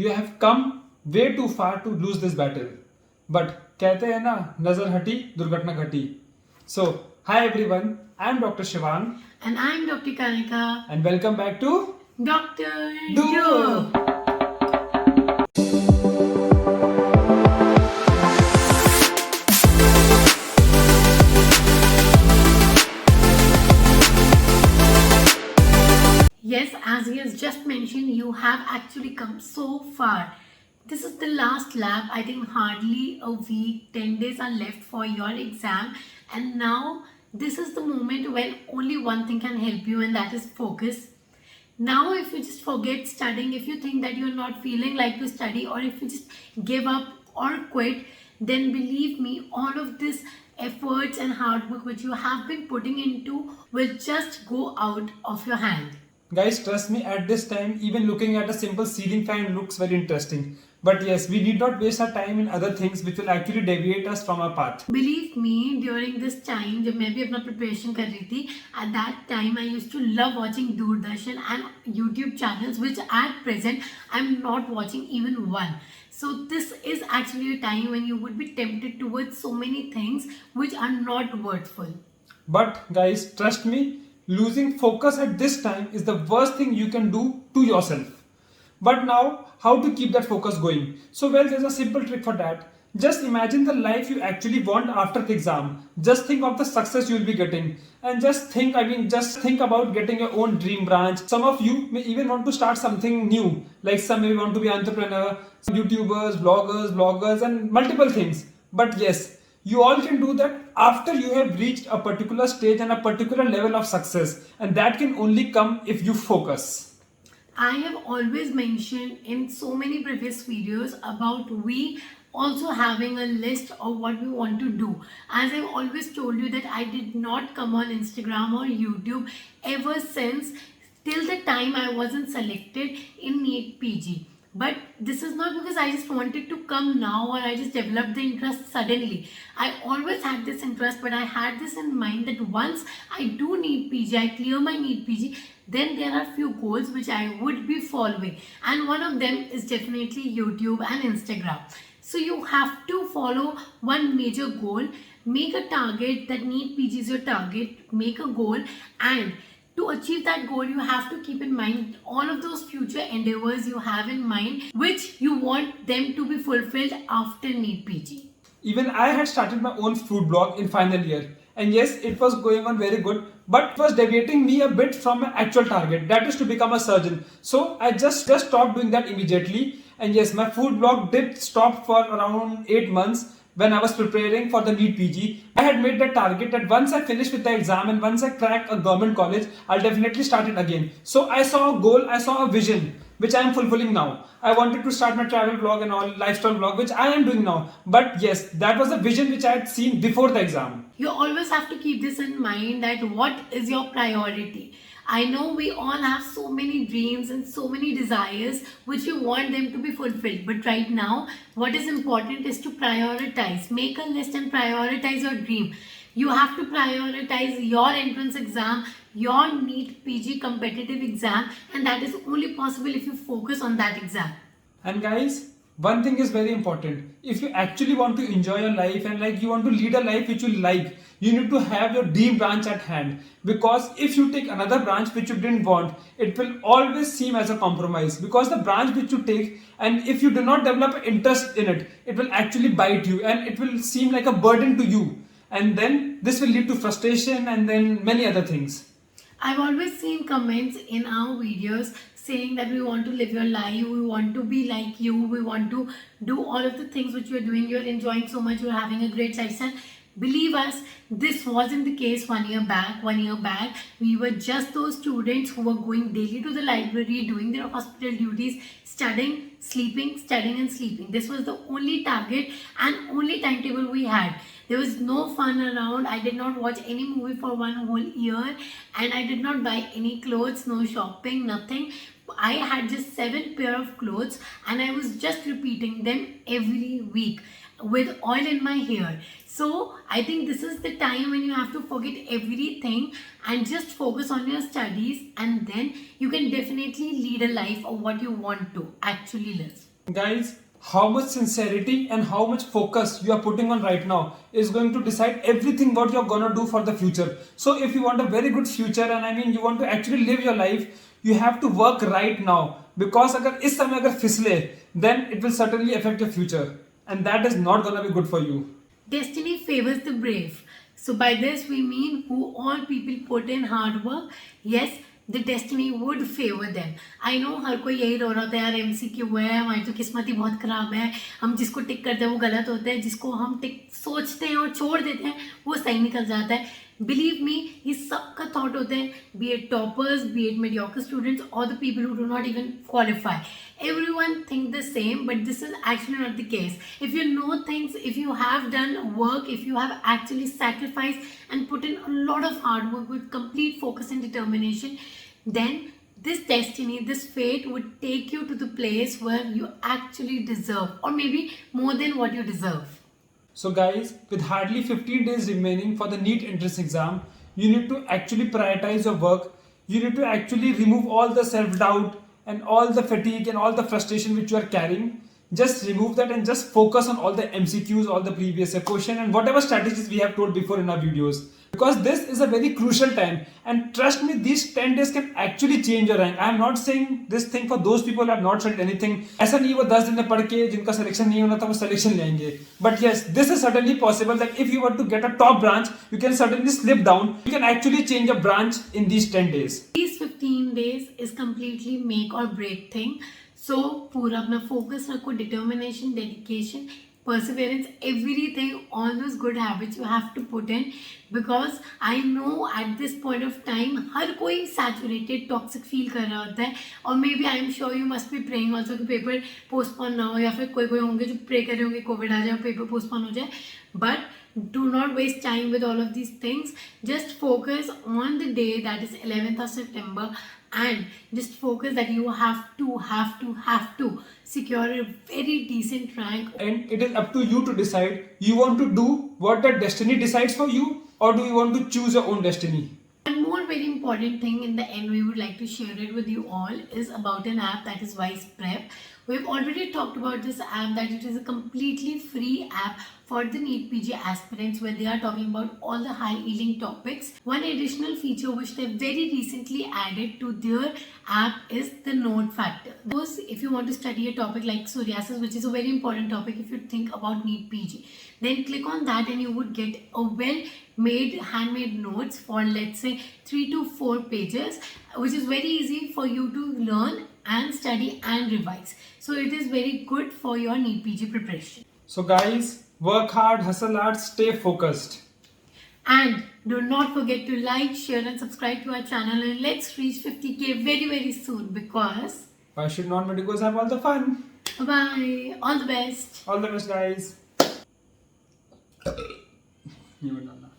You have come way too far to lose this battle. But कहते हैं ना नजर हटी दुर्घटना घटी. So hi everyone, I am Dr. Shivang And I'm Dr. Kanika. and welcome back to Dr. Do. Yes, as he has just mentioned, you have actually come so far. This is the last lab. I think hardly a week, 10 days are left for your exam. And now this is the moment when only one thing can help you, and that is focus. Now, if you just forget studying, if you think that you're not feeling like to study, or if you just give up or quit, then believe me, all of this efforts and hard work which you have been putting into will just go out of your hand. Guys, trust me, at this time, even looking at a simple ceiling fan looks very interesting. But yes, we need not waste our time in other things which will actually deviate us from our path. Believe me, during this time, जब मैं भी अपना preparation कर रही थी, at that time I used to love watching Doordarshan and YouTube channels, which at present I'm not watching even one. So this is actually a time when you would be tempted towards so many things which are not worthful. But guys, trust me, losing focus at this time is the worst thing you can do to yourself. But now, how to keep that focus going? So well, there's a simple trick for that. Just imagine the life you actually want after the exam. Just think of the success you'll be getting. And just think about getting your own dream branch. Some of you may even want to start something new. Like some may want to be entrepreneur, some YouTubers, bloggers and multiple things. But yes, you all can do that after you have reached a particular stage and a particular level of success. And that can only come if you focus. I have always mentioned in so many previous videos about we also having a list of what we want to do. As I've always told you that I did not come on Instagram or YouTube ever since till the time I wasn't selected in NEET PG. But this is not because I just wanted to come now or I just developed the interest suddenly. I always had this interest, but I had this in mind that once I do NEET PG, I clear my NEET PG, then there are few goals which I would be following. And one of them is definitely YouTube and Instagram. So you have to follow one major goal, make a target that NEET PG is your target, make a goal, and to achieve that goal, you have to keep in mind all of those future endeavors you have in mind, which you want them to be fulfilled after NEET PG. Even I had started my own food blog in final year. And yes, it was going on very good, but it was deviating me a bit from my actual target, that is to become a surgeon. So I just stopped doing that immediately. And yes, my food blog did stop for around 8 months when I was preparing for the NEET PG. I had made that target that once I finish with the exam and once I crack a government college, I'll definitely start it again. So I saw a goal, I saw a vision, which I am fulfilling now. I wanted to start my travel blog and all lifestyle blog, which I am doing now. But yes, that was a vision which I had seen before the exam. You always have to keep this in mind that what is your priority. I know we all have so many dreams and so many desires which you want them to be fulfilled. But right now, what is important is to prioritize. Make a list and prioritize your dream. You have to prioritize your entrance exam, your NEET PG competitive exam, and that is only possible if you focus on that exam. And guys, one thing is very important. If you actually want to enjoy your life and like you want to lead a life which you like, you need to have your dream branch at hand. Because if you take another branch which you didn't want, it will always seem as a compromise. Because the branch which you take, and if you do not develop interest in it, it will actually bite you and it will seem like a burden to you. And then this will lead to frustration and then many other things. I've always seen comments in our videos saying that we want to live your life, we want to be like you, we want to do all of the things which you're doing, you're enjoying so much, you're having a great lifestyle. Believe us, this wasn't the case 1 year back. 1 year back, we were just those students who were going daily to the library, doing their hospital duties, studying, sleeping, studying and sleeping. This was the only target and only timetable we had. There was no fun around. I did not watch any movie for 1 whole year and I did not buy any clothes, no shopping, nothing. I had just 7 pair of clothes and I was just repeating them every week with oil in my hair. So I think this is the time when you have to forget everything and just focus on your studies, and then you can definitely lead a life of what you want to actually live. Guys, how much sincerity and how much focus you are putting on right now is going to decide everything what you're gonna do for the future. So if you want a very good future, and I mean you want to actually live your life, you have to work right now. Because अगर इस समय अगर फिसले, then it will certainly affect your future, and that is not gonna be good for you. Destiny favors the brave. So by this we mean who all people put in hard work. Yes, the destiny would favor them. I know हर कोई यही रो रहा था यार MCQ हुआ है, हमारी तो किस्मत ही बहुत खराब है, हम जिसको टिक करते हैं वो गलत होता है, जिसको हम टिक सोचते हैं और छोड़ देते हैं वो सही निकल जाता है. Believe me, ये सबका thought होता है, be it toppers, be it mediocre students or the people who do not even qualify. Everyone think the same, but this is actually not the case. If you know things, if you have done work, if you have actually sacrificed and put in a lot of hard work with complete focus and determination, then this destiny, this fate would take you to the place where you actually deserve, or maybe more than what you deserve. So guys, with hardly 15 days remaining for the NEET entrance exam, you need to actually prioritize your work. You need to actually remove all the self-doubt and all the fatigue and all the frustration which you are carrying. Just remove that and just focus on all the MCQs, all the previous year question and whatever strategies we have told before in our videos. Because this is a very crucial time, and trust me, these 10 days can actually change your rank. I am not saying this thing for those people who have not studied anything. ऐसा नहीं वो 10 दिन में पढ़ के जिनका selection नहीं होना था वो selection लेंगे. But yes, this is certainly possible that if you were to get a top branch, you can certainly slip down. You can actually change a branch in these 10 days. These 15 days is completely make or break thing. So पूरा अपना focus रखो, determination, dedication, perseverance, everything, all those good habits you have to put in, because I know at this point of time हर कोई saturated toxic feel कर रहा होता है, और maybe I am sure you must be praying also कि paper postpone ना हो, या फिर कोई कोई होंगे जो pray कर रहे होंगे कोविड आ जाए और पेपर postpone हो जाए. But do not waste time with all of these things. Just focus on the day, that is 11th of September, and just focus that you have to secure a very decent rank. And it is up to you to decide. You want to do what the destiny decides for you, or do you want to choose your own destiny? One more very important thing in the end we would like to share it with you all is about an app, that is Wise Prep. We've already talked about this app, that it is a completely free app for the NEET PG aspirants, where they are talking about all the high yielding topics. One additional feature which they very recently added to their app is the note factor. Those, if you want to study a topic like psoriasis, which is a very important topic if you think about NEET PG, then click on that and you would get a well made handmade notes for, let's say, 3 to 4 pages, which is very easy for you to learn and study and revise. So it is very good for your NEET PG preparation. So guys, work hard, hustle hard, stay focused. And do not forget to like, share and subscribe to our channel, and let's reach 50k very very soon, because Why should non-medicals have all the fun? bye, all the best. All the best, guys. You will not know.